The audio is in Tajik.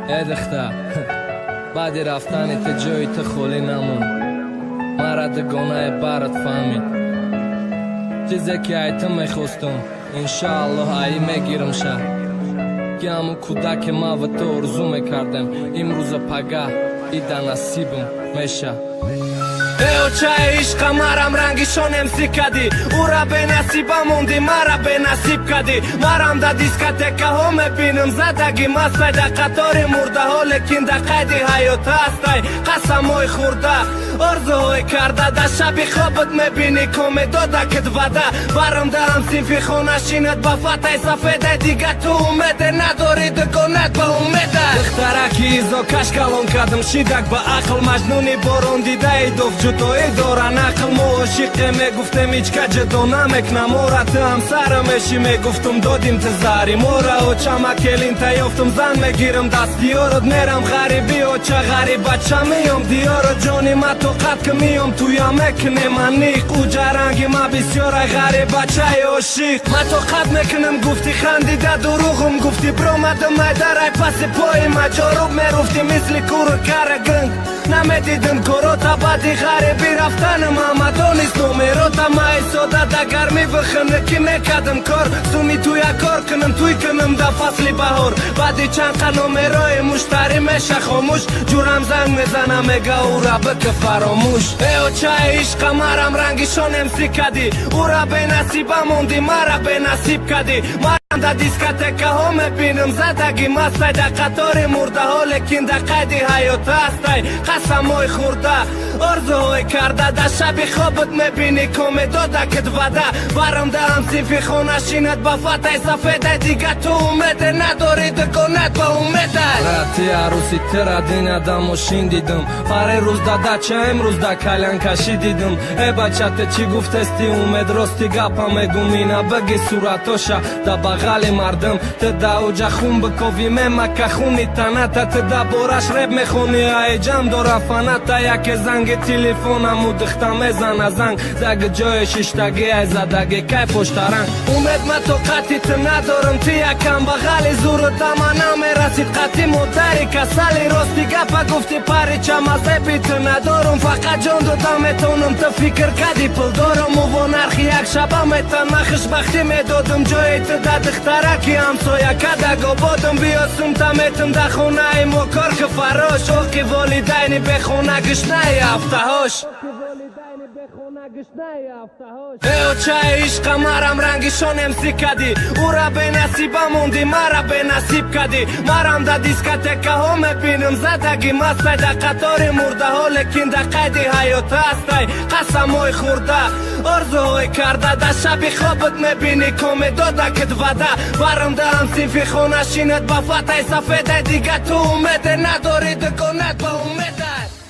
دختر بعد رفتن تو جای تو خالی نمون، مرد گناه برات فهمید چیزی که ای تو میخواستم انشاءالله ای میگیرم شد که همون کودک ما و تو ارزو میکردم امروز پگاه ایده نصیبم میشه. ای چای عشق مرم رنگیشون امسی کدی او را به نصیبم موندی مرا به نصیب کدی مرم دا دیسکاتکه ها میبینم زدگی مست دا قطار مرده ها لیکن دا قیدی حیات هستی قسم های خورده آرزوهای کرده دا شبی خوابت میبینی کمیدو دا کت وده برم دارم سینفی خونشینت با فتح سفیده دیگه تو اومده نداری دگونت با اومده دخترکی ایزا کشکلون کدم شیدک با عقل مجنونی بارون دیده ای دوف جدایی دارن عقل معاشقه میگفتم هیچ که جدا نمیکنم مورت همسرمشی میگفتم دادیم تزاری مورا و چمکلین تیافتم زن میگیرم دست دیارت میرم غریبی و چه غریب بچه میام دیار جانی ما تو قد که میام توی میکنه من نیق او جرنگی ما بسیار غریب بچه عاشق ما تو قد میکنم گفتی خندیده دروغم گفتی برامدم میدره پس پای ما جاروب میرفتی مثل کور کرگنگ نمیدیدم کروتا بعدی غریبی رفتنم اما دانست نمیروتا ما ایساده دا گرمی بخنه که میکدم کار سومی توی کار کنم توی کنم دا فصلی بهار بعدی چند قنومیرای مشتری میشه خاموش جورم زنگ میزنم میگه او را بکه فراموش. ای چای عشق مرم رنگیشون امسی کدی او را به نصیبم موندی مرا به نصیب کدی دا دیسکاتکه ها میبینم زدگی مست دا قطار مرده ها لیکن دا قیدی حیات هستی قسم های خورده آرزوهای کرده دا شبی خوابت میبینی کمیدو دا کت وده برم دارم سیفی خونشینت با فتح سفیده دیگه تو اومده نداری دگونت با اومده راتی عروسی تر دین ادم و شین دیدم فره روز داده چه امروز دا کلن کشی دیدم ای بچه چی گفتستی اومد راستی گپا میگم اینا بگی صورتاشا دا بغل مردم ته دا اوجا خون بکوی مکه خونی تنتا ته دا بورش رب میخونی ای جم داره فنتا یک زنگ تلفنمو دختم میزنه زنگ زگ جای ششتگی ای زدگی که پشترنگ اومد ما تو قطیت ندارم تی یکم بغل زورت اما نمیرسید قطی مدری کسلی راستی گپا گفتی پری چمازه بیت ندارم فقط جان دادم میتونم تو فکر کدی پل دارم و نرخی یک شبه میتن مخش بختی میدادم جای تو دا دخترکی همسایه کدگو بادم بیاسم تا میتن دا خونه ای مکار که فراش اوکی والیدینی به خونه گشنه هفته هاش ای چای عشق مرم رنگیشون امسی کدی او را به نصیبم موندی مرا به نصیب کدی مرم دا دیسکاتکه ها میبینم زدگی مست دا قطار مرده ها لیکن دا قیدی حیات هستی قسم های خورده آرزوهای کرده دا شبی خوابت میبینی کمیدو دا کت وده برم دارم سیفی خونشینت با فتح سفیده دیگه تو اومده نداری دگونت با اومده